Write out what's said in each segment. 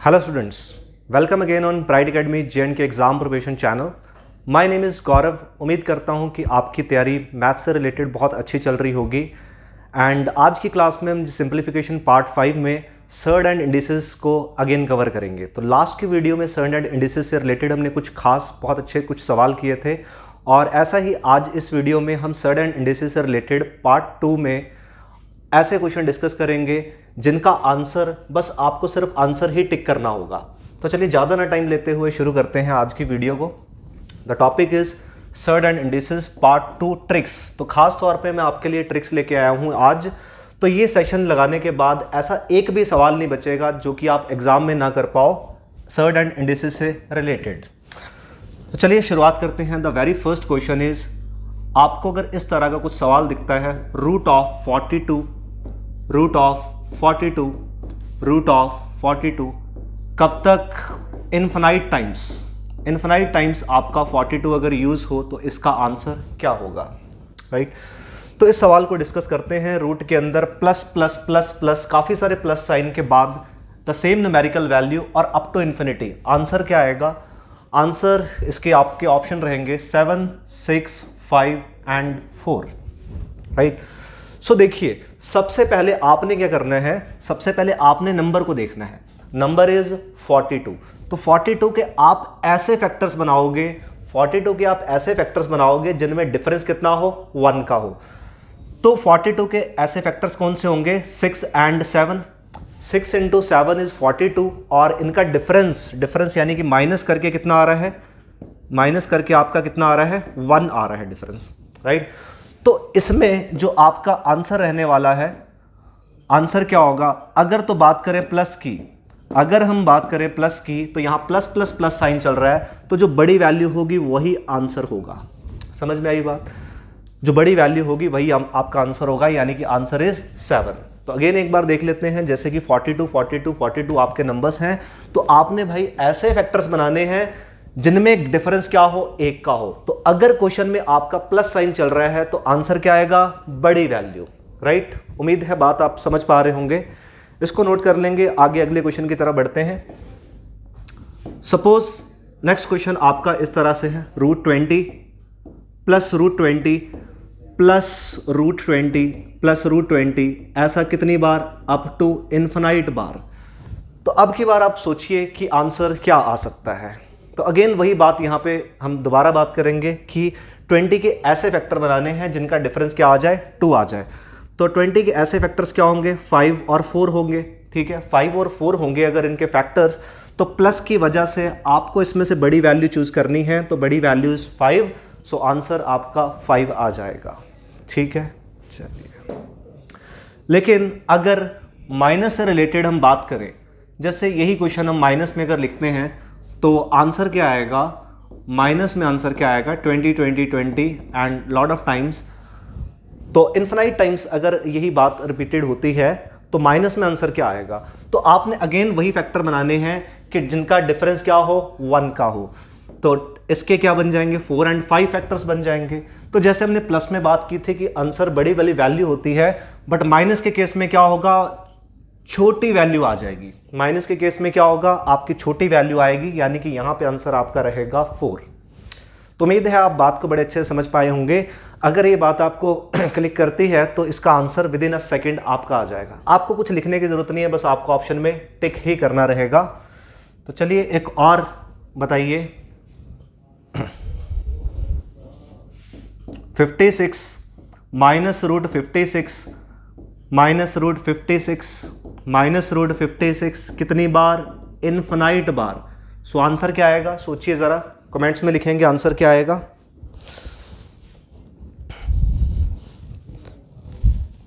Hello students, welcome again on Pride Academy JNK exam preparation channel. My name is Gaurav. उम्मीद करता हूँ कि आपकी तैयारी मैथ्स से रिलेटेड बहुत अच्छी चल रही होगी। एंड आज की क्लास में हम सिंप्लीफिकेशन पार्ट 5 में सर्ड एंड इंडिसेस को अगेन कवर करेंगे। तो लास्ट की वीडियो में सर्ड एंड इंडिसेस से रिलेटेड हमने कुछ खास बहुत अच्छे कुछ सवाल किए थे, और ऐसा ही आज इस वीडियो में हम सर्ड एंड इंडिसेस से रिलेटेड पार्ट 2 में ऐसे क्वेश्चन डिस्कस करेंगे जिनका आंसर बस आपको सिर्फ आंसर ही टिक करना होगा। तो चलिए ज़्यादा ना टाइम लेते हुए शुरू करते हैं आज की वीडियो को। The topic is surd and indices part 2 tricks. तो खास तौर पे मैं आपके लिए ट्रिक्स लेके आया हूँ आज। तो ये सेशन लगाने के बाद ऐसा एक भी सवाल नहीं बचेगा जो कि आप एग्जाम में ना कर पाओ सर्ड एंड इंडिसेस से रिलेटेड। तो चलिए शुरुआत करते हैं। The very first question is, आपको अगर इस तरह का कुछ सवाल दिखता है, रूट ऑफ 42 कब तक इन्फिनाइट टाइम्स आपका 42 अगर यूज हो तो इसका आंसर क्या होगा, राइट। तो इस सवाल को डिस्कस करते हैं। रूट के अंदर प्लस प्लस प्लस प्लस काफी सारे प्लस साइन के बाद द सेम न्यूमेरिकल वैल्यू और अप टू इन्फिनिटी, आंसर क्या आएगा? आंसर इसके आपके ऑप्शन रहेंगे 7, 6, 5 एंड 4, राइट। सो देखिए, सबसे पहले आपने क्या करना है, सबसे पहले आपने नंबर को देखना है। Number is 42। तो 42 के आप ऐसे फैक्टर्स बनाओगे, 42 के आप ऐसे फैक्टर्स बनाओगे जिनमें डिफरेंस कितना हो, 1 का हो। तो 42 के ऐसे फैक्टर्स कौन से होंगे? 6 एंड 7। 6 इंटू 7 इज 42, और इनका डिफरेंस यानी कि माइनस करके कितना आ रहा है, माइनस करके आपका कितना आ रहा है, 1 आ रहा है डिफरेंस, राइट। तो इसमें जो आपका आंसर रहने वाला है, आंसर क्या होगा? अगर तो बात करें प्लस की, अगर हम बात करें प्लस की, तो यहां प्लस प्लस प्लस साइन चल रहा है, तो जो बड़ी वैल्यू होगी वही आंसर होगा। समझ में आई बात? जो बड़ी वैल्यू होगी वही आपका आंसर होगा, यानी कि आंसर इज 7। तो अगेन एक बार देख लेते हैं, जैसे कि 42 42 42 आपके नंबर्स हैं, तो आपने भाई ऐसे फैक्टर्स बनाने हैं जिनमें डिफरेंस क्या हो, 1 का हो। तो अगर क्वेश्चन में आपका प्लस साइन चल रहा है तो आंसर क्या आएगा? बड़ी वैल्यू, राइट। उम्मीद है बात आप समझ पा रहे होंगे। इसको नोट कर लेंगे, आगे अगले क्वेश्चन की तरफ बढ़ते हैं। सपोज नेक्स्ट क्वेश्चन आपका इस तरह से है, root 20 plus root 20 plus root 20 plus root 20, ऐसा कितनी बार? अप टू इन्फिनाइट बार। तो अब की बार आप सोचिए कि आंसर क्या आ सकता है। तो अगेन वही बात यहाँ पे हम दोबारा बात करेंगे कि 20 के ऐसे फैक्टर बनाने हैं जिनका डिफरेंस क्या आ जाए, 2 आ जाए। तो 20 के ऐसे फैक्टर्स क्या होंगे? 5 और 4 होंगे, ठीक है। 5 और 4 होंगे अगर इनके फैक्टर्स, तो प्लस की वजह से आपको इसमें से बड़ी वैल्यू चूज करनी है, तो बड़ी वैल्यू इज 5। सो आंसर आपका 5 आ जाएगा, ठीक है। चलिए, लेकिन अगर माइनस से रिलेटेड हम बात करें, जैसे यही क्वेश्चन हम माइनस में अगर लिखते हैं तो आंसर क्या आएगा? माइनस में आंसर क्या आएगा? 20 20 20 एंड लॉट ऑफ टाइम्स। तो इन्फिनाइट टाइम्स अगर यही बात रिपीटेड होती है तो माइनस में आंसर क्या आएगा? तो आपने अगेन वही फैक्टर बनाने हैं कि जिनका डिफरेंस क्या हो, 1 का हो। तो इसके क्या बन जाएंगे? 4 एंड 5 फैक्टर्स बन जाएंगे। तो जैसे हमने प्लस में बात की थी कि आंसर बड़ी वाली वैल्यू होती है, बट माइनस के केस में क्या होगा? छोटी वैल्यू आ जाएगी। माइनस के केस में क्या होगा? आपकी छोटी वैल्यू आएगी, यानी कि यहां पे आंसर आपका रहेगा 4। तो उम्मीद है आप बात को बड़े अच्छे से समझ पाए होंगे। अगर ये बात आपको क्लिक करती है तो इसका answer with in a second आपका आ जाएगा। आपको कुछ लिखने की जरूरत नहीं है, बस आपको ऑप्शन में टिक ही करना रहेगा। तो चलिए एक और बताइए। 56 minus root 56 minus root 56 minus root 56 कितनी बार? इनफिनाइट बार। सो आंसर क्या आएगा? सोचिए जरा, कमेंट्स में लिखेंगे आंसर क्या आएगा।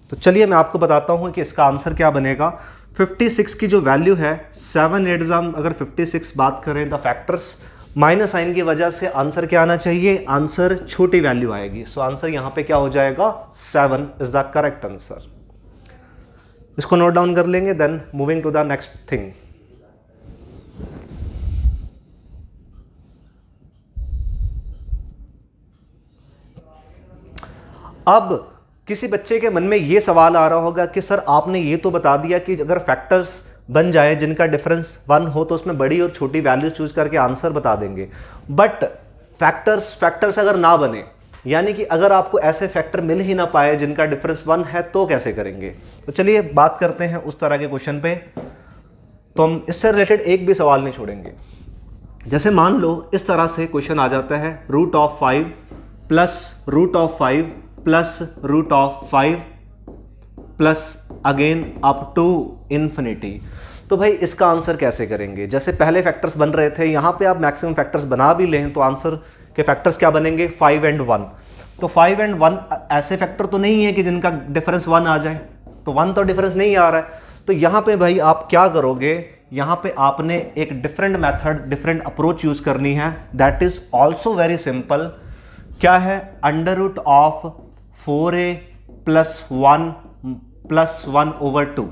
तो चलिए मैं आपको बताता हूं कि इसका आंसर क्या बनेगा। 56 की जो वैल्यू है, 7 एग्जाम अगर 56 बात करें द फैक्टर्स, माइनस साइन की वजह से आंसर क्या आना चाहिए? आंसर छोटी वैल्यू आएगी। सो आंसर यहां पे क्या हो जाएगा? 7 इज द करेक्ट आंसर। इसको नोट डाउन कर लेंगे, then moving to the next thing. अब किसी बच्चे के मन में ये सवाल आ रहा होगा कि सर आपने ये तो बता दिया कि अगर फैक्टर्स बन जाए जिनका डिफरेंस 1 हो तो उसमें बड़ी और छोटी वैल्यू चूज करके आंसर बता देंगे। बट फैक्टर्स अगर ना बने, यानी कि अगर आपको ऐसे फैक्टर मिल ही ना पाए जिनका डिफरेंस 1 है, तो कैसे करेंगे? तो चलिए बात करते हैं उस तरह के क्वेश्चन पे। तो हम इससे रिलेटेड एक भी सवाल नहीं छोड़ेंगे। जैसे मान लो इस तरह से क्वेश्चन आ जाता है, √5 plus √5 plus √5 plus again up to infinity. तो भाई इसका आंसर कैसे करेंगे? जैसे पहले फैक्टर्स बन रहे थे, यहाँ पे आप मैक्सिमम फैक्टर्स बना भी लें तो आंसर के फैक्टर्स क्या बनेंगे? 5 और 1। तो 5 और 1 ऐसे फैक्टर तो नहीं है कि जिनका डिफरेंस 1 आ जाए, तो 1 तो डिफरेंस नहीं आ रहा है। तो यहाँ पे भाई आप क्या करोगे? यहाँ पे आपने एक different method, different approach use करनी है। That is also very simple. क्या है? √4a प्लस 1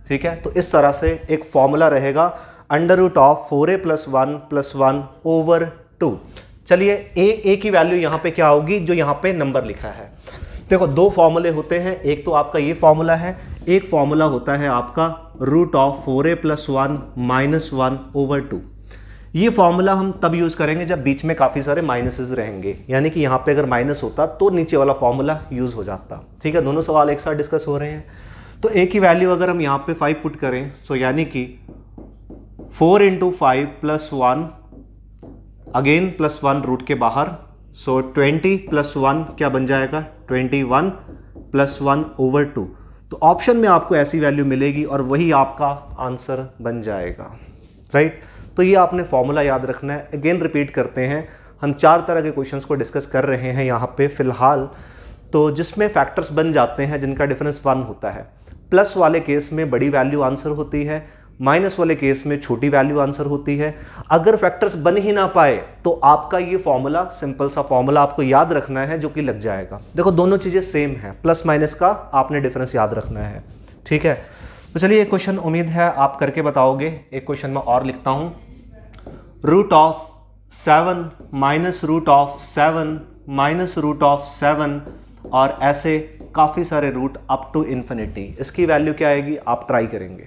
ठीक है। तो इस तरह से एक फॉर्मूला रहेगा, √4a प्लस 1 चलिए a की वैल्यू यहाँ पे क्या होगी? जो यहाँ पे नंबर लिखा है। देखो दो फॉर्मूले होते हैं, एक तो आपका ये फॉर्मूला है, एक फॉर्मूला होता है आपका √4a प्लस 1 -1/2। ये फॉर्मूला हम तब यूज करेंगे जब बीच में काफी सारे माइनसेस रहेंगे, यानी कि यहाँ पे अगर माइनस होता तो नीचे वाला फॉर्मूला यूज हो जाता। ठीक है, दोनों सवाल एक साथ डिस्कस हो रहे हैं। तो a की वैल्यू अगर हम यहाँ पे 5 पुट करें, सो यानी कि 4 × 5 प्लस 1 अगेन प्लस 1 रूट के बाहर, सो 20 प्लस 1 क्या बन जाएगा? 21 प्लस 1/2। तो ऑप्शन में आपको ऐसी वैल्यू मिलेगी और वही आपका आंसर बन जाएगा, राइट। तो ये आपने फॉर्मूला याद रखना है। अगेन रिपीट करते हैं, हम 4 तरह के क्वेश्चंस को डिस्कस कर रहे हैं यहाँ पे फिलहाल। तो जिसमें फैक्टर्स बन जाते हैं जिनका डिफरेंस 1 होता है। प्लस वाले केस में बड़ी वैल्यू आंसर होती है, माइनस वाले केस में छोटी वैल्यू आंसर होती है। अगर फैक्टर्स बन ही ना पाए तो आपका ये फॉर्मूला, सिंपल सा फॉर्मूला आपको याद रखना है जो कि लग जाएगा। देखो दोनों चीजें सेम है, प्लस माइनस का आपने डिफरेंस याद रखना है, ठीक है। तो चलिए एक क्वेश्चन उम्मीद है आप करके बताओगे। एक क्वेश्चन मैं और लिखता हूं, √7 - √7 और ऐसे काफी सारे रूट अप टू इन्फिनिटी। इसकी वैल्यू क्या आएगी आप ट्राई करेंगे।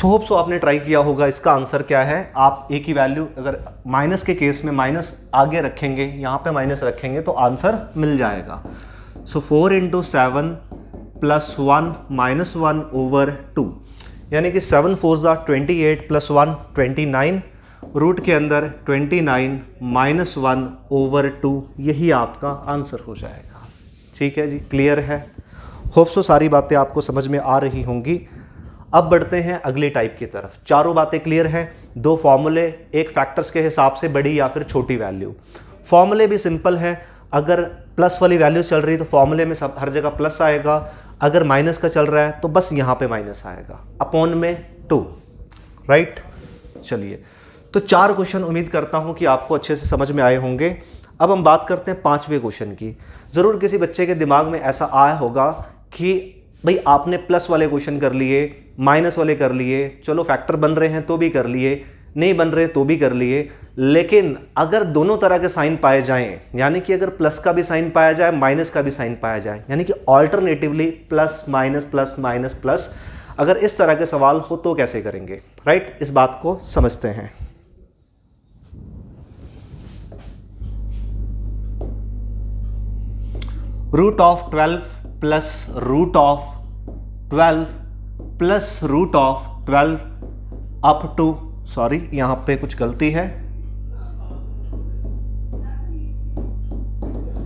होप सो आपने ट्राई किया होगा। इसका आंसर क्या है? आप a की वैल्यू अगर माइनस के केस में माइनस आगे रखेंगे, यहां पे माइनस रखेंगे तो आंसर मिल जाएगा। सो 4 × 7 प्लस 1 -1/2, यानी कि 7 4 28 प्लस 1 29, रूट के अंदर 29 -1/2, यही आपका आंसर हो जाएगा। ठीक है जी, क्लियर है? होप सो सारी बातें आपको समझ में आ रही होंगी। अब बढ़ते हैं अगली टाइप की तरफ। चारों बातें क्लियर हैं, दो फॉर्मूले, एक फैक्टर्स के हिसाब से बड़ी या फिर छोटी वैल्यू। फॉर्मूले भी सिंपल है, अगर प्लस वाली वैल्यू चल रही तो फॉर्मूले में सब हर जगह प्लस आएगा, अगर माइनस का चल रहा है तो बस यहाँ पे माइनस आएगा, अपॉन में 2, राइट। चलिए, तो 4 क्वेश्चन उम्मीद करता हूँ कि आपको अच्छे से समझ में आए होंगे। अब हम बात करते हैं 5वें क्वेश्चन की। ज़रूर किसी बच्चे के दिमाग में ऐसा आया होगा कि भाई आपने प्लस वाले क्वेश्चन कर लिए, माइनस वाले कर लिए, चलो फैक्टर बन रहे हैं तो भी कर लिए, नहीं बन रहे तो भी कर लिए, लेकिन अगर दोनों तरह के साइन पाए जाएं, यानी कि अगर प्लस का भी साइन पाया जाए, माइनस का भी साइन पाया जाए, यानी कि alternatively plus minus plus minus plus, अगर इस तरह के सवाल हो तो कैसे करेंगे, राइट। इस बात को समझते हैं। √12 plus √12 plus √12 up to, sorry यहां पे कुछ गलती है,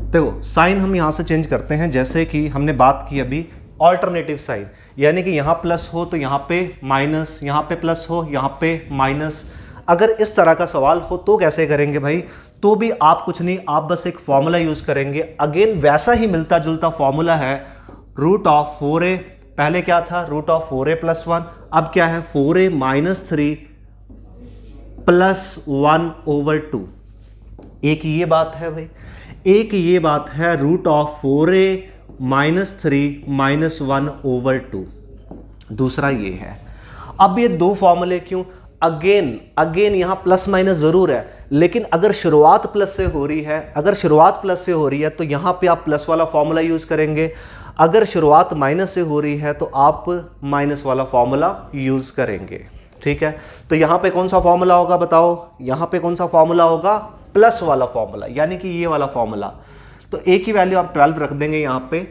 देखो साइन हम यहां से चेंज करते हैं। जैसे कि हमने बात की अभी ऑल्टरनेटिव साइन, यानी कि यहां प्लस हो तो यहां पे माइनस, यहां पे प्लस हो यहां पे माइनस। अगर इस तरह का सवाल हो तो कैसे करेंगे भाई? तो भी आप कुछ नहीं, आप बस एक फॉर्मूला यूज करेंगे। अगेन वैसा ही मिलता जुलता फॉर्मूला है, √4a, पहले क्या था? √4a प्लस 1, अब क्या है? 4a - 3 plus 1/2। एक ये बात है भाई, एक ये बात है √4a - 3 -1/2। दूसरा ये है। अब ये दो फॉर्मूले क्यों? अगेन यहां प्लस माइनस जरूर है, लेकिन अगर शुरुआत प्लस से हो रही है, अगर शुरुआत प्लस से हो रही है तो यहाँ पे आप प्लस वाला फॉर्मूला यूज़ करेंगे। अगर शुरुआत माइनस से हो रही है तो आप माइनस वाला फॉर्मूला यूज़ करेंगे। ठीक है, तो यहाँ पे कौन सा फॉर्मूला होगा बताओ? यहाँ पे कौन सा फॉर्मूला होगा? प्लस वाला फॉर्मूला, यानी कि ये वाला फॉर्मूला। तो ए की वैल्यू आप 12 रख देंगे यहाँ पे।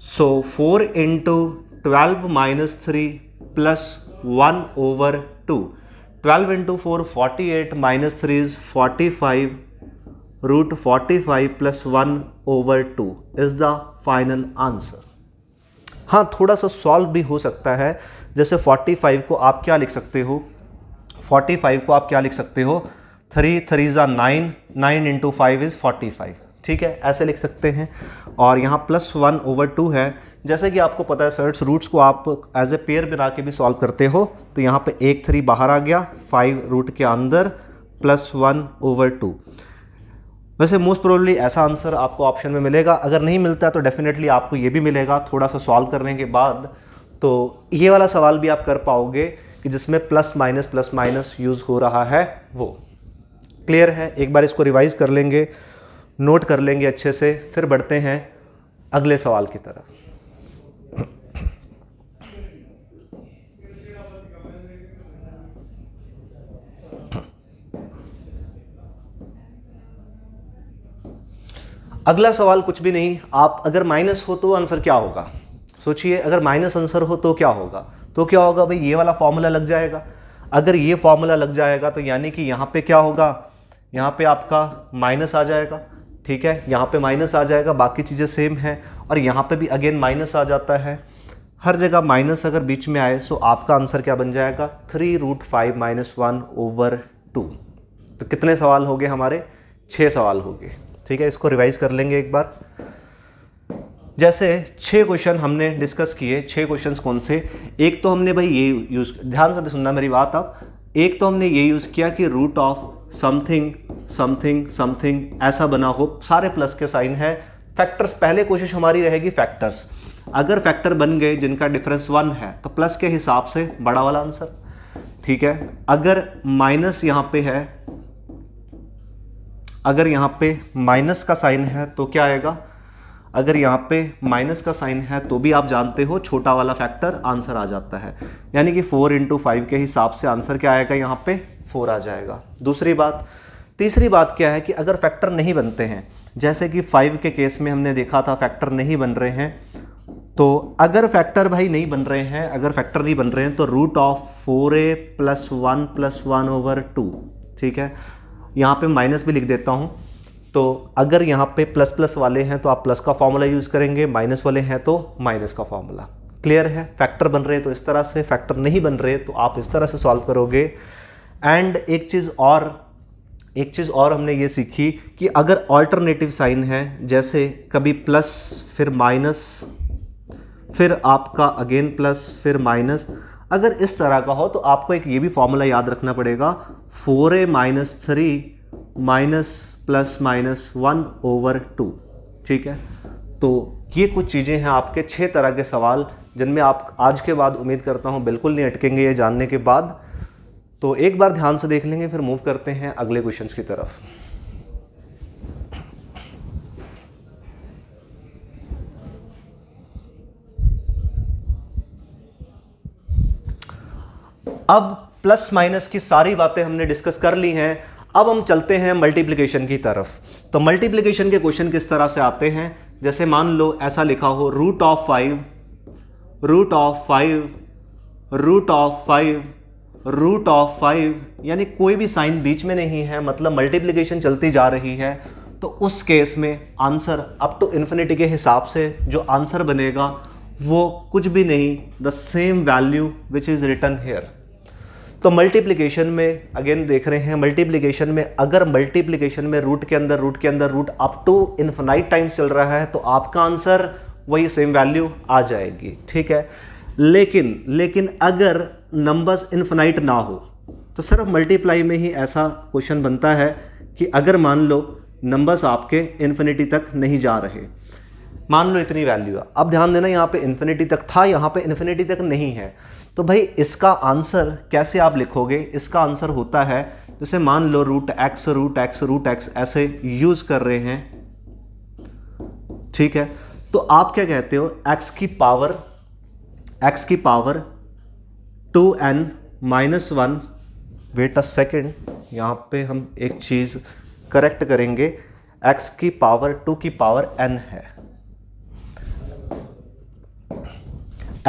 So 4 into 12 minus 3 plus 1/2। 12 into 4 48 minus 3 is 45 root 45 plus 1/2 is the final answer. हाँ, थोड़ा सा सॉल्व भी हो सकता है। जैसे 45 को आप क्या लिख सकते हो? 45 को आप क्या लिख सकते हो? 3 3 ज़ा 9, 9 इंटू 5 इज़ 45। ठीक है, ऐसे लिख सकते हैं। और यहाँ प्लस 1/2 है। जैसे कि आपको पता है सर्ट्स, रूट्स को आप एज ए पेयर बना के भी सॉल्व करते हो। तो यहाँ पे 1 3 बाहर आ गया, 5 रूट के अंदर प्लस 1/2। वैसे मोस्ट प्रोबेबली ऐसा आंसर आपको ऑप्शन में मिलेगा। अगर नहीं मिलता है तो डेफिनेटली आपको ये भी मिलेगा थोड़ा सा सॉल्व करने के बाद। तो ये वाला सवाल भी आप कर पाओगे कि जिसमें प्लस माइनस यूज़ हो रहा है वो। क्लियर है? एक बार इसको रिवाइज कर लेंगे, नोट कर लेंगे अच्छे से, फिर बढ़ते हैं अगले सवाल की तरफ। अगला सवाल कुछ भी नहीं, आप अगर माइनस हो तो आंसर क्या होगा? सोचिए, अगर माइनस आंसर हो तो क्या होगा? तो क्या होगा भाई? ये वाला फॉर्मूला लग जाएगा। अगर ये फॉर्मूला लग जाएगा तो यानी कि यहाँ पे क्या होगा? यहाँ पे आपका माइनस आ जाएगा। ठीक है, यहाँ पे माइनस आ जाएगा, बाकी चीज़ें सेम हैं। और यहाँ पे भी अगेन माइनस आ जाता है। हर जगह माइनस अगर बीच में आए तो आपका आंसर क्या बन जाएगा? 3 रूट 5 माइनस 1/2। तो कितने सवाल हो गए हमारे? 6 सवाल हो गए। ठीक है, इसको रिवाइज कर लेंगे एक बार। जैसे 6 क्वेश्चन हमने डिस्कस किए। 6 क्वेश्चंस कौन से? एक तो हमने भाई ये यूज़, ध्यान से सुनना मेरी बात आप। एक तो हमने ये यूज़ किया कि root of something something something ऐसा बना हो, सारे प्लस के साइन है। फैक्टर्स, पहले कोशिश हमारी रहेगी फैक्टर्स। अगर फैक्टर बन गए जिनका डिफरेंस 1 है तो प्लस के हिसाब से बड़ा वाला आंसर। ठीक है, अगर माइनस यहाँ पे है, अगर यहाँ पे माइनस का साइन है तो क्या आएगा? अगर यहाँ पे माइनस का साइन है तो भी आप जानते हो छोटा वाला फैक्टर आंसर आ जाता है। यानी कि 4 इंटू 5 के हिसाब से आंसर क्या आएगा? यहाँ पे 4 आ जाएगा। दूसरी बात, तीसरी बात क्या है कि अगर फैक्टर नहीं बनते हैं, जैसे कि 5 के केस में हमने देखा था फैक्टर नहीं बन रहे हैं, तो अगर फैक्टर भाई नहीं बन रहे हैं, अगर फैक्टर नहीं बन रहे हैं तो root of 4a plus 1 plus 1/2। ठीक है, यहाँ पे माइनस भी लिख देता हूँ। तो अगर यहाँ पे प्लस प्लस वाले हैं तो आप प्लस का फॉर्मूला यूज़ करेंगे, माइनस वाले हैं तो माइनस का फॉर्मूला। क्लियर है? फैक्टर बन रहे हैं तो इस तरह से, फैक्टर नहीं बन रहे तो आप इस तरह से सॉल्व करोगे। एंड एक चीज़ और हमने ये सीखी कि अगर ऑल्टरनेटिव साइन है, जैसे कभी प्लस फिर माइनस फिर आपका अगेन प्लस फिर माइनस, अगर इस तरह का हो तो आपको एक ये भी फॉर्मूला याद रखना पड़ेगा, 4a minus 3 minus plus minus 1/2। ठीक है, तो ये कुछ चीज़ें हैं आपके 6 तरह के सवाल जिनमें आप आज के बाद उम्मीद करता हूँ बिल्कुल नहीं अटकेंगे ये जानने के बाद। तो एक बार ध्यान से देख लेंगे, फिर मूव करते हैं अगले क्वेश्चंस की तरफ। अब प्लस माइनस की सारी बातें हमने डिस्कस कर ली हैं। अब हम चलते हैं मल्टीप्लिकेशन की तरफ। तो मल्टीप्लिकेशन के क्वेश्चन किस तरह से आते हैं? जैसे मान लो ऐसा लिखा हो, root of 5 root of 5 root of 5 root of 5, यानी कोई भी साइन बीच में नहीं है, मतलब मल्टीप्लिकेशन चलती जा रही है। तो उस केस में आंसर अप टू इन्फिनिटी के हिसाब से जो आंसर बनेगा वो कुछ भी नहीं, the same value which is written here. तो मल्टीप्लिकेशन में अगेन देख रहे हैं, मल्टीप्लिकेशन में अगर मल्टीप्लिकेशन में रूट के अंदर root up to infinite times चल रहा है तो आपका आंसर वही सेम वैल्यू आ जाएगी। ठीक है, लेकिन अगर नंबर्स इन्फिनाइट ना हो तो सिर्फ मल्टीप्लाई में ही ऐसा क्वेश्चन बनता है कि अगर मान लो नंबर्स आपके इन्फिनिटी तक नहीं जा रहे, मान लो इतनी वैल्यू है। अब ध्यान देना, यहाँ पे इन्फिनिटी तक था, यहाँ पे इन्फिनिटी तक नहीं है। तो भाई इसका आंसर कैसे आप लिखोगे? इसका आंसर होता है जैसे मान लो रूट एक्स ऐसे यूज कर रहे हैं, ठीक है, तो आप क्या कहते हो, x की power 2n minus 1, wait a second, यहाँ पे हम एक चीज़ करेक्ट करेंगे, x की पावर 2 की पावर n है,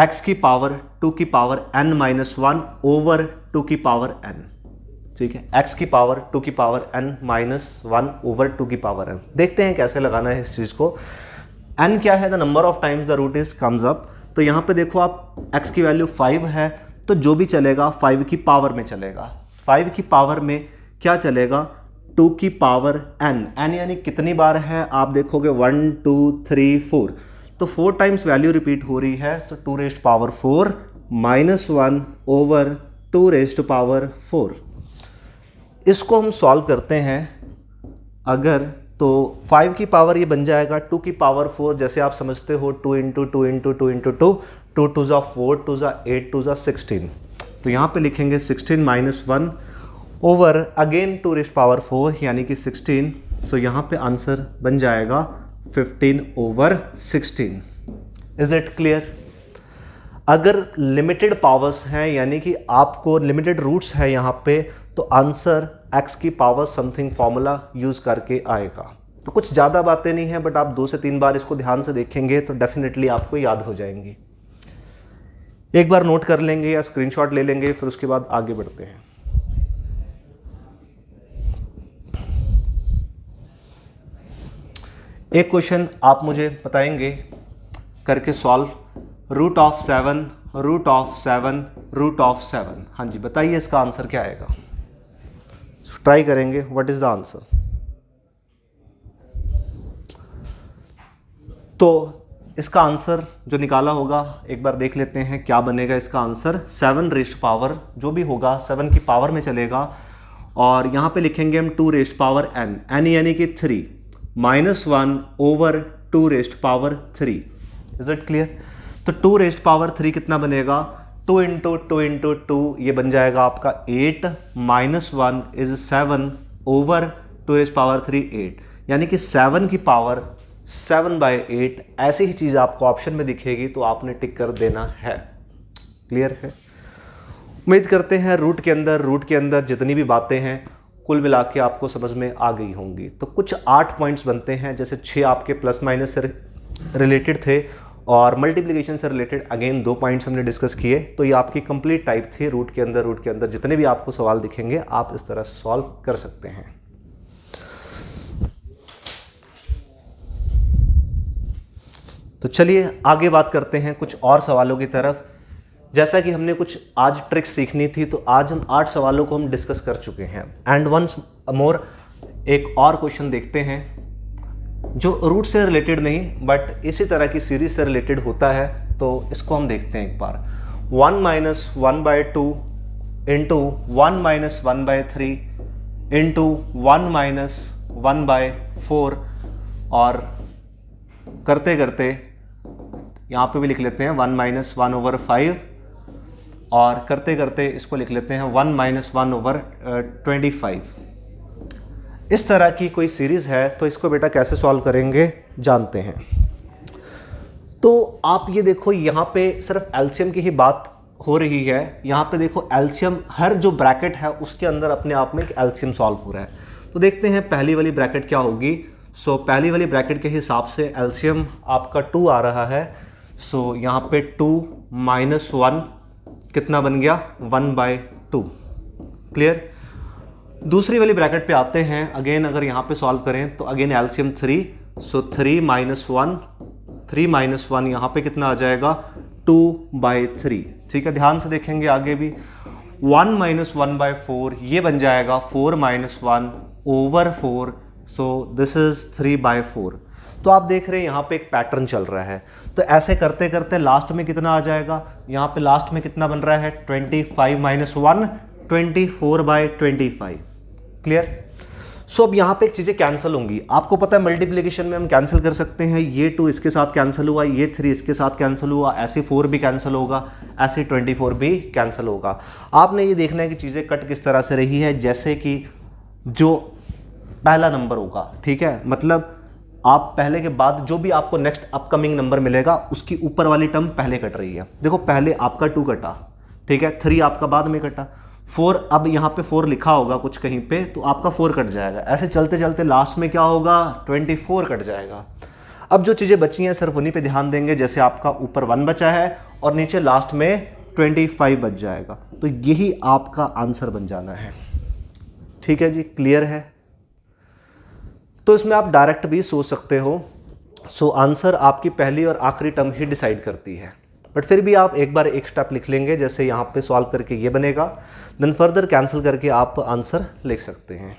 x की पावर 2 की पावर n माइनस 1 ओवर 2 की पावर n, ठीक है, x की पावर 2 की पावर n माइनस 1 ओवर 2 की पावर n। देखते हैं कैसे लगाना है इस चीज़ को। n क्या है, the number of times the root is comes up. तो यहाँ पे देखो आप x की वैल्यू 5 है, तो जो भी चलेगा 5 की पावर में चलेगा। 5 की पावर में क्या चलेगा, 2 की पावर n, n यानी कितनी बार है, आप देखोगे 1 2 3 4, तो 4 टाइम्स वैल्यू रिपीट हो रही है, तो 2 rest power 4 minus 1 over 2 rest power 4। इसको हम सॉल्व करते हैं अगर, तो 5 की पावर ये बन जाएगा 2 की पावर 4, जैसे आप समझते हो 2 इंटू 2 इंटू 2 इंटू 2, 2 टू ज़ा 4, 2 ज़ा 8, 2 ज़ा 16, तो यहाँ पे लिखेंगे 16 minus 1 over again 2 rest power 4 यानी कि 16, सो यहाँ पे आंसर बन जाएगा 15 ओवर 16। Is it clear? अगर लिमिटेड पावर्स हैं यानी कि आपको लिमिटेड रूट्स है यहाँ पे, तो आंसर x की पावर समथिंग फॉर्मूला यूज करके आएगा। तो कुछ ज़्यादा बातें नहीं है, बट आप 2 से 3 बार इसको ध्यान से देखेंगे तो डेफिनेटली आपको याद हो जाएंगी। एक बार नोट कर लेंगे या स्क्रीनशॉट ले लेंगे, फिर उसके बाद आगे बढ़ते हैं। एक क्वेश्चन आप मुझे बताएंगे करके solve, root of 7 root of 7 root of 7। हाँ जी, बताइए इसका आंसर क्या आएगा। ट्राई करेंगे, व्हाट इज द आंसर। तो इसका आंसर जो निकाला होगा एक बार देख लेते हैं क्या बनेगा इसका आंसर। 7 रेस्ट पावर जो भी होगा 7 की पावर में चलेगा, और यहाँ पे लिखेंगे हम 2 रेस्ट पावर n यानी कि 3 minus 1 over 2 rest power 3। Is it clear? तो 2 रेस्ट पावर 3 कितना बनेगा, 2 इंटू 2 इंटू 2, ये बन जाएगा आपका 8 minus 1 is 7 over 2 rest power 3 8, यानी कि 7 की पावर 7/8। ऐसी ही चीज़ आपको ऑप्शन में दिखेगी तो आपने टिक कर देना है। क्लियर है? उम्मीद करते हैं रूट के अंदर जितनी भी बातें हैं कुल मिला के आपको समझ में आ गई होंगी। तो कुछ 8 पॉइंट्स बनते हैं, जैसे 6 आपके प्लस माइनस से रिलेटेड थे और मल्टीप्लिकेशन से रिलेटेड अगेन 2 पॉइंट्स हमने डिस्कस किए। तो ये आपकी कंप्लीट टाइप थी रूट के अंदर जितने भी आपको सवाल दिखेंगे आप इस तरह से सॉल्व कर सकते हैं। तो चलिए आगे बात करते हैं कुछ और सवालों की तरफ। जैसा कि हमने कुछ आज ट्रिक्स सीखनी थी, तो आज हम 8 सवालों को हम डिस्कस कर चुके हैं। एंड वंस मोर एक और क्वेश्चन देखते हैं जो रूट से रिलेटेड नहीं बट इसी तरह की सीरीज से रिलेटेड होता है। तो इसको हम देखते हैं एक बार। 1 minus 1/2 into 1 minus 1/3 into 1 minus 1/4, और करते करते यहाँ पे भी लिख लेते हैं 1 माइनस 1/5, और करते करते इसको लिख लेते हैं 1 माइनस 1/25। इस तरह की कोई सीरीज है तो इसको बेटा कैसे सॉल्व करेंगे जानते हैं। तो आप ये देखो यहाँ पे सिर्फ एलसीएम की ही बात हो रही है। यहाँ पे देखो एलसीएम हर जो ब्रैकेट है उसके अंदर अपने आप में एक एलसीएम सॉल्व हो रहा है। तो देखते हैं पहली वाली ब्रैकेट क्या होगी। सो पहली वाली ब्रैकेट के हिसाब से एलसीएम आपका 2 आ रहा है। सो यहाँ पे 2 माइनस 1 कितना बन गया 1/2। क्लियर? दूसरी वाली ब्रैकेट पे आते हैं। अगेन अगर यहाँ पे सॉल्व करें तो अगेन एलसीएम 3, सो 3 माइनस 1 यहाँ पे कितना आ जाएगा 2/3। ठीक है, ध्यान से देखेंगे आगे भी 1 माइनस 1/4 ये बन जाएगा 4 minus 1 over 4, so this is 3/4। तो आप देख रहे हैं यहाँ पे एक पैटर्न चल रहा है। तो ऐसे करते करते लास्ट में कितना आ जाएगा, यहाँ पे लास्ट में कितना बन रहा है 25 माइनस 1 24/25। क्लियर? सो अब यहाँ पे एक चीज़ें कैंसिल होंगी। आपको पता है मल्टीप्लिकेशन में हम कैंसिल कर सकते हैं, ये 2 इसके साथ कैंसिल हुआ, ये 3 इसके साथ कैंसिल हुआ, ऐसे 4 भी कैंसिल होगा, ऐसे 24 भी कैंसिल होगा। आपने ये देखना है कि चीज़ें कट किस तरह से रही है, जैसे कि जो पहला नंबर होगा, ठीक है, मतलब आप पहले के बाद जो भी आपको नेक्स्ट अपकमिंग नंबर मिलेगा उसकी ऊपर वाली टर्म पहले कट रही है। देखो पहले आपका 2 कटा, ठीक है, 3 आपका बाद में कटा, 4 अब यहाँ पे 4 लिखा होगा कुछ कहीं पे तो आपका 4 कट जाएगा, ऐसे चलते चलते लास्ट में क्या होगा 24 कट जाएगा। अब जो चीज़ें बची हैं सिर्फ उन्हीं पे ध्यान देंगे, जैसे आपका ऊपर 1 बचा है और नीचे लास्ट में 25 बच जाएगा, तो यही आपका आंसर बन जाना है। ठीक है जी, क्लियर है। तो इसमें आप डायरेक्ट भी सोच सकते हो। सो आंसर आपकी पहली और आखिरी टर्म ही डिसाइड करती है, बट फिर भी आप एक बार एक स्टेप लिख लेंगे, जैसे यहाँ पे सॉल्व करके ये बनेगा, देन फर्दर कैंसिल करके आप आंसर लिख सकते हैं।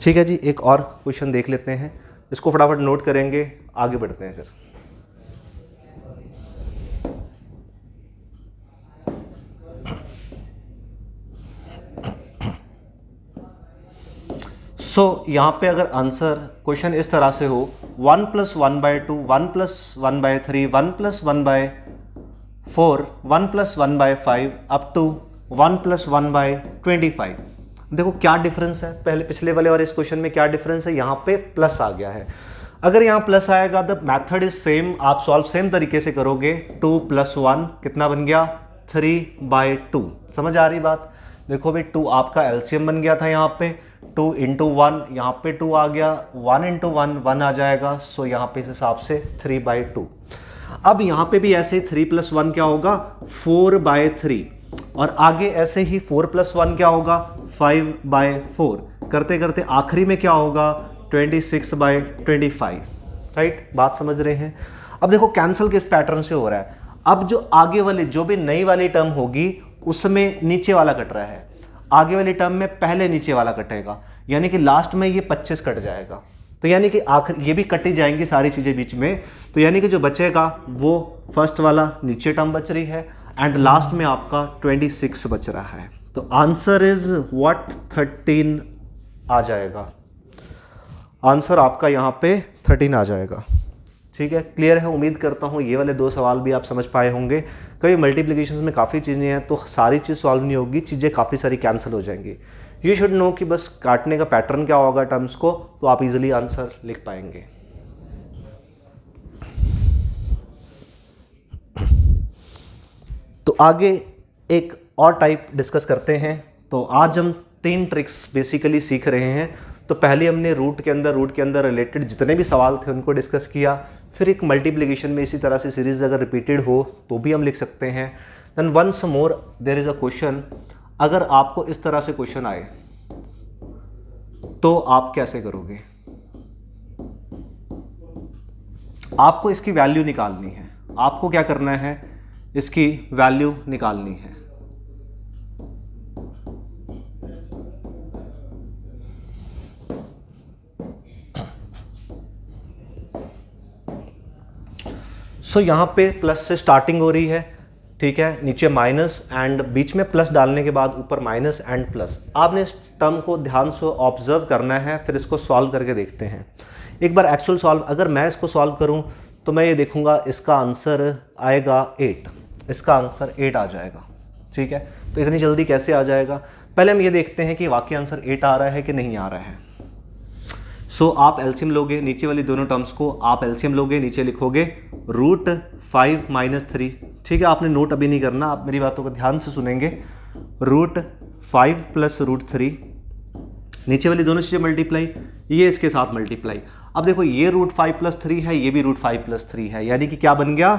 ठीक है जी, एक और क्वेश्चन देख लेते हैं, इसको फटाफट नोट करेंगे, आगे बढ़ते हैं फिर। सो यहाँ पे अगर आंसर क्वेश्चन इस तरह से हो 1 + 1/2, 1 + 1/3, 1 + 1/4, 1 + 1/5 अप टू 1 + 1/25, देखो क्या डिफरेंस है, पहले पिछले वाले और इस क्वेश्चन में क्या डिफरेंस है, यहाँ पे प्लस आ गया है। अगर यहाँ प्लस आएगा द मेथड इज सेम, आप सॉल्व सेम तरीके से करोगे, 2 + 1 कितना बन गया 3/2। समझ आ रही बात। देखो भाई 2 आपका एलसीएम बन गया था, यहाँ पे 2 × 1, यहाँ पे 2 आ गया, 1 × 1 1 आ जाएगा, सो यहाँ पे इस हिसाब से 3/2। अब यहाँ पे भी ऐसे 3 + 1 क्या होगा 4/3, और आगे ऐसे ही 4 + 1 क्या होगा 5/4, करते करते आखिरी में क्या होगा 26/25। राइट, बात समझ रहे हैं। अब देखो कैंसिल किस पैटर्न से हो रहा है, अब जो आगे वाली जो भी नई वाली टर्म होगी उसमें नीचे वाला कट रहा है, आगे वाली टर्म में पहले नीचे वाला कटेगा, यानी कि लास्ट में ये 25 कट जाएगा, तो यानी कि आखिर ये भी कटी जाएंगी सारी चीज़ें बीच में, तो यानी कि जो बचेगा वो फर्स्ट वाला नीचे टर्म बच रही है एंड लास्ट में आपका 26 बच रहा है। तो आंसर इज व्हाट 13 आ जाएगा, आंसर आपका यहाँ पे 13 आ जाएगा। ठीक है, क्लियर है। उम्मीद करता हूँ ये वाले 2 सवाल भी आप समझ पाए होंगे। कभी मल्टीप्लिकेशंस में काफ़ी चीज़ें हैं तो सारी चीज़ सॉल्व नहीं होगी, चीज़ें काफ़ी सारी कैंसिल हो जाएंगी। यू शुड नो कि बस काटने का पैटर्न क्या होगा टर्म्स को, तो आप इजीली आंसर लिख पाएंगे। तो आगे एक और टाइप डिस्कस करते हैं। तो आज हम 3 ट्रिक्स बेसिकली सीख रहे हैं। तो पहले हमने रूट के अंदर रिलेटेड जितने भी सवाल थे उनको डिस्कस किया, फिर एक मल्टीप्लिकेशन में इसी तरह से सीरीज अगर रिपीटेड हो तो भी हम लिख सकते हैं। Then once more there is a question, अगर आपको इस तरह से क्वेश्चन आए तो आप कैसे करोगे, आपको इसकी वैल्यू निकालनी है, आपको क्या करना है, इसकी वैल्यू निकालनी है। सो यहाँ पे प्लस से स्टार्टिंग हो रही है, ठीक है, नीचे माइनस एंड बीच में प्लस डालने के बाद ऊपर माइनस एंड प्लस। आपने इस टर्म को ध्यान से ऑब्जर्व करना है, फिर इसको सॉल्व करके देखते हैं। एक बार एक्चुअल सॉल्व, अगर मैं इसको सॉल्व करूं तो मैं ये देखूंगा इसका आंसर आएगा 8, इसका आंसर 8 आ जाएगा। ठीक है, तो इतनी जल्दी कैसे आ जाएगा, पहले हम ये देखते हैं कि वाकई आंसर 8 आ रहा है कि नहीं आ रहा है। सो आप एलसीएम लोगे, नीचे वाली दोनों टर्म्स को आप एलसीएम लोगे, नीचे लिखोगे √5 - 3। ठीक है, आपने नोट अभी नहीं करना, आप मेरी बातों को ध्यान से सुनेंगे। √5 + √3, नीचे वाली दोनों चीज़ें मल्टीप्लाई, ये इसके साथ मल्टीप्लाई। अब देखो ये √5 + 3 है, ये भी √5 + 3 है, यानी कि क्या बन गया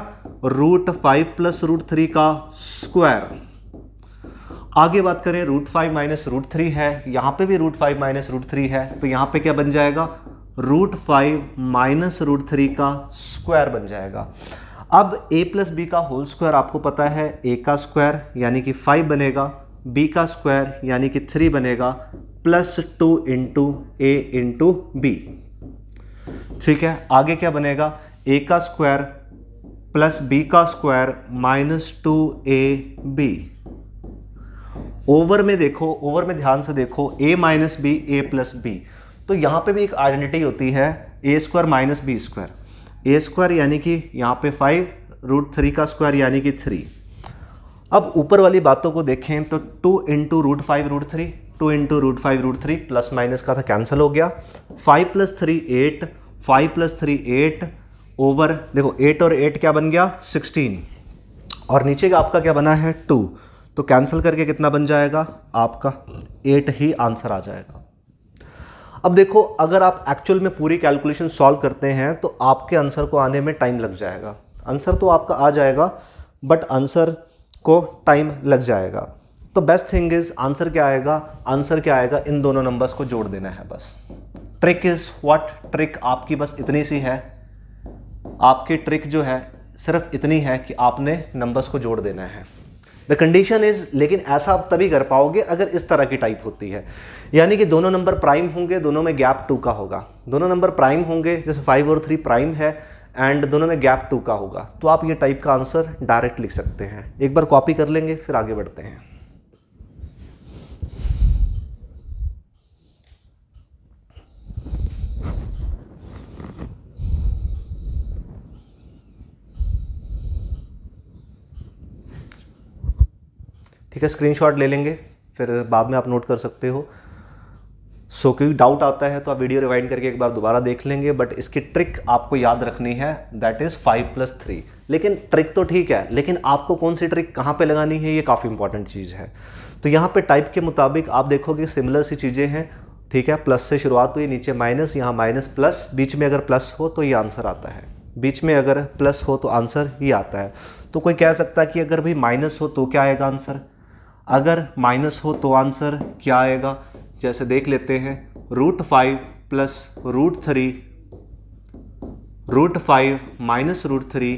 √5 + √3 का स्क्वायर। आगे बात करें √5 - √3 है, यहाँ पे भी √5 - √3 है, तो यहाँ पे क्या बन जाएगा √5 - √3 का स्क्वायर बन जाएगा। अब a + b का होल स्क्वायर आपको पता है, a का स्क्वायर यानी कि 5 बनेगा, b का स्क्वायर यानी कि 3 बनेगा, +2 × a × b। ठीक है, आगे क्या बनेगा a का स्क्वायर प्लस b का स्क्वायर -2ab। ओवर में देखो, ओवर में ध्यान से देखो, a - b a + b, तो यहाँ पे भी एक आइडेंटिटी होती है ए स्क्वायर माइनस बी स्क्वायर। ए स्क्वायर यानी कि यहाँ पे 5 √3 का स्क्वायर यानी कि 3। अब ऊपर वाली बातों को देखें तो 2 इंटू √5 √3, 2 इंटू √5 √3, प्लस माइनस का था कैंसिल हो गया। 5 + 3 8, 5 + 3 8 ओवर, देखो 8 और 8 क्या बन गया 16, और नीचे का आपका क्या बना है 2, तो कैंसिल करके कितना बन जाएगा आपका 8 ही आंसर आ जाएगा। अब देखो अगर आप एक्चुअल में पूरी कैलकुलेशन सॉल्व करते हैं तो आपके आंसर को आने में टाइम लग जाएगा। आंसर तो आपका आ जाएगा बट आंसर को टाइम लग जाएगा। तो बेस्ट थिंग इज आंसर क्या आएगा, आंसर क्या आएगा, इन दोनों नंबर्स को जोड़ देना है बस। ट्रिक इज व्हाट, ट्रिक आपकी बस इतनी सी है, आपकी ट्रिक जो है सिर्फ इतनी है कि आपने नंबर्स को जोड़ देना है। द कंडीशन इज, लेकिन ऐसा आप तभी कर पाओगे अगर इस तरह की टाइप होती है, यानी कि दोनों नंबर प्राइम होंगे, दोनों में गैप 2 का होगा। दोनों नंबर प्राइम होंगे, जैसे 5 और 3 प्राइम है एंड दोनों में गैप 2 का होगा, तो आप ये टाइप का आंसर डायरेक्ट लिख सकते हैं। एक बार कॉपी कर लेंगे फिर आगे बढ़ते हैं। ठीक है, स्क्रीनशॉट ले लेंगे फिर बाद में आप नोट कर सकते हो। सो कोई डाउट आता है तो आप वीडियो रिवाइंड करके एक बार दोबारा देख लेंगे, बट इसकी ट्रिक आपको याद रखनी है, दैट इज़ 5 + 3। लेकिन ट्रिक तो ठीक है, लेकिन आपको कौन सी ट्रिक कहाँ पे लगानी है ये काफ़ी इंपॉर्टेंट चीज़ है। तो यहाँ पे टाइप के मुताबिक आप देखोगे सिमिलर सी चीज़ें हैं, ठीक है। प्लस से शुरुआत हुई, नीचे माइनस, यहाँ माइनस प्लस, बीच में अगर प्लस हो तो ये आंसर आता है, बीच में अगर प्लस हो तो आंसर ही आता है। तो कोई कह सकता है कि अगर भाई माइनस हो तो क्या आएगा आंसर, अगर माइनस हो तो आंसर क्या आएगा, जैसे देख लेते हैं √5 + √3, √5 - √3,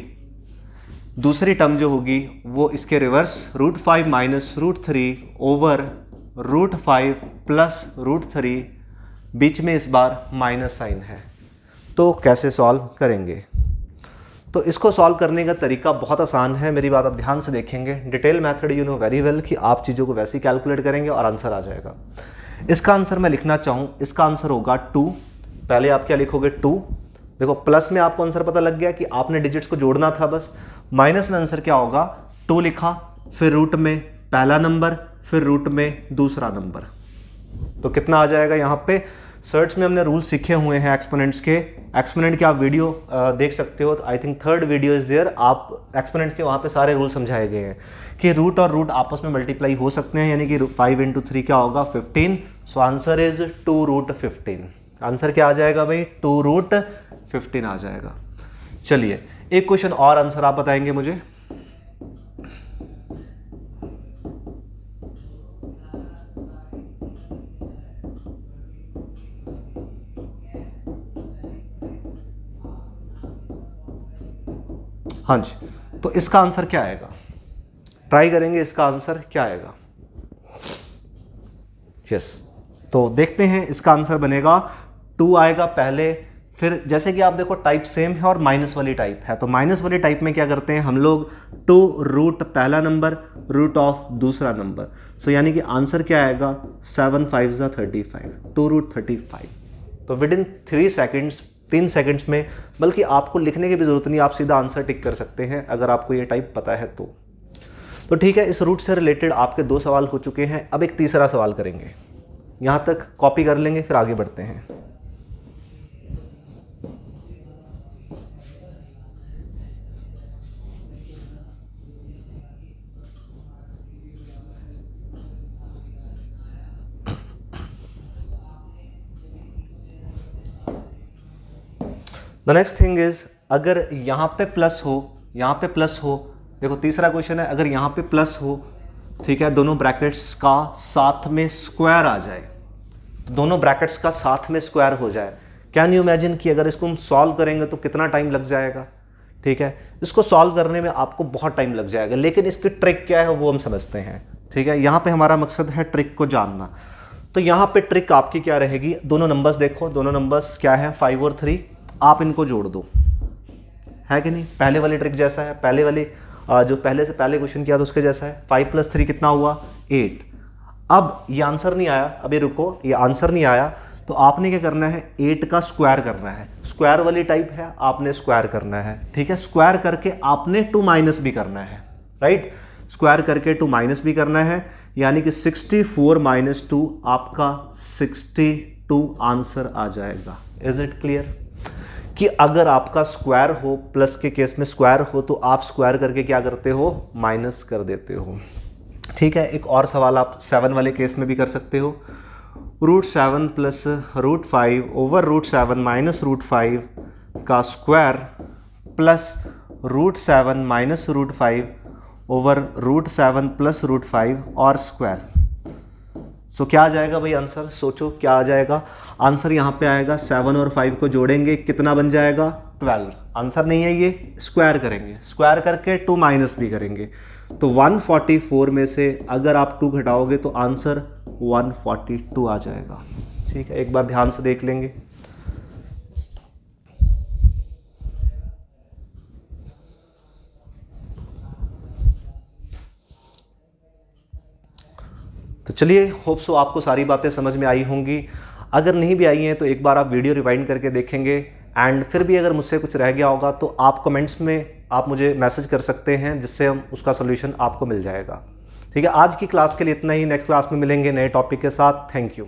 दूसरी टर्म जो होगी वो इसके रिवर्स √5 - √3 ओवर √5 + √3, बीच में इस बार माइनस साइन है। तो कैसे सॉल्व करेंगे, तो इसको सॉल्व करने का तरीका बहुत आसान है। मेरी बात आप ध्यान से देखेंगे, detail method you know very well कि आप चीज़ों को वैसे ही कैलकुलेट करेंगे और आंसर आ जाएगा। इसका आंसर मैं लिखना चाहूँ, इसका आंसर होगा 2। पहले आप क्या लिखोगे 2, देखो प्लस में आपको आंसर पता लग गया कि आपने डिजिट्स को जोड़ना था बस। माइनस में आंसर क्या होगा 2 लिखा, फिर रूट में पहला नंबर, फिर रूट में दूसरा नंबर, तो कितना आ जाएगा। यहाँ पे सर्च में हमने रूल सीखे हुए हैं एक्सपोनेंट्स के, एक्सपोनेंट के आप वीडियो देख सकते हो, I think 3rd video is there, आप एक्सपोनेंट के वहाँ पे सारे रूल समझाए गए हैं कि रूट और रूट आपस में मल्टीप्लाई हो सकते हैं, यानी कि 5 × 3 क्या होगा 15। So answer is 2√15। आंसर क्या आ जाएगा भाई 2√15 आ जाएगा। चलिए एक क्वेश्चन और आंसर आप बताएंगे मुझे। हाँ जी, तो इसका आंसर क्या आएगा, ट्राई करेंगे इसका आंसर क्या आएगा। यस, तो देखते हैं इसका आंसर बनेगा 2 आएगा पहले, फिर जैसे कि आप देखो टाइप सेम है और माइनस वाली टाइप है, तो माइनस वाली टाइप में क्या करते हैं हम लोग 2 रूट पहला नंबर, रूट ऑफ दूसरा नंबर। सो यानी कि आंसर क्या आएगा 7 × 5 = 35, 2√35। तो विद इन 3 सेकेंड्स, 3 सेकंड्स में, बल्कि आपको लिखने की भी जरूरत नहीं, आप सीधा आंसर टिक कर सकते हैं अगर आपको ये टाइप पता है तो ठीक है। इस रूट से रिलेटेड आपके 2 सवाल हो चुके हैं, अब एक तीसरा सवाल करेंगे। यहाँ तक कॉपी कर लेंगे फिर आगे बढ़ते हैं। द नेक्स्ट थिंग इज, अगर यहाँ पे प्लस हो, यहाँ पे प्लस हो, देखो तीसरा क्वेश्चन है, अगर यहाँ पे प्लस हो, ठीक है, दोनों ब्रैकेट्स का साथ में स्क्वायर आ जाए, तो दोनों ब्रैकेट्स का साथ में स्क्वायर हो जाए, कैन यू इमेजिन कि अगर इसको हम सॉल्व करेंगे तो कितना टाइम लग जाएगा। ठीक है, इसको सॉल्व करने में आपको बहुत टाइम लग जाएगा, लेकिन इसकी ट्रिक क्या है वो हम समझते हैं। ठीक है, यहाँ पे हमारा मकसद है ट्रिक को जानना। तो यहाँ पे ट्रिक आपकी क्या रहेगी, दोनों नंबर्स देखो, दोनों नंबर्स क्या है 5 और 3, आप इनको जोड़ दो, है कि नहीं, पहले वाली ट्रिक जैसा है, पहले वाली जो पहले से पहले क्वेश्चन किया था उसके जैसा है। 5 + 3 कितना हुआ 8। अब ये आंसर नहीं आया, अभी रुको, ये आंसर नहीं आया, तो आपने क्या करना है, 8 का स्क्वायर करना है। स्क्वायर वाली टाइप है, आपने स्क्वायर करना है, ठीक है। स्क्वायर करके आपने 2 माइनस भी करना है, राइट। स्क्वायर करके 2 माइनस भी करना है, यानी कि 64 माइनस 2 आपका 62 आंसर आ जाएगा। इज इट क्लियर कि अगर आपका स्क्वायर हो, प्लस के केस में स्क्वायर हो, तो आप स्क्वायर करके क्या करते हो, माइनस कर देते हो, ठीक है। एक और सवाल आप 7 वाले केस में भी कर सकते हो। √7 प्लस √5 ओवर √7 माइनस √5 का square plus √7 minus √5 over √7 plus √5 और स्क्वायर। सो क्या आ जाएगा भाई आंसर, सोचो क्या आ जाएगा आंसर। यहाँ पे आएगा 7 और 5 को जोड़ेंगे कितना बन जाएगा, 12। आंसर नहीं है ये, स्क्वायर करेंगे, स्क्वायर करके 2 माइनस भी करेंगे। तो 144 में से अगर आप 2 घटाओगे तो आंसर 142 आ जाएगा, ठीक है। एक बार ध्यान से देख लेंगे। तो चलिए, होप सो आपको सारी बातें समझ में आई होंगी। अगर नहीं भी आई हैं तो एक बार आप वीडियो रिवाइंड करके देखेंगे, एंड फिर भी अगर मुझसे कुछ रह गया होगा तो आप कमेंट्स में आप मुझे मैसेज कर सकते हैं, जिससे हम उसका सोल्यूशन आपको मिल जाएगा, ठीक है। आज की क्लास के लिए इतना ही, नेक्स्ट क्लास में मिलेंगे नए टॉपिक के साथ। Thank you.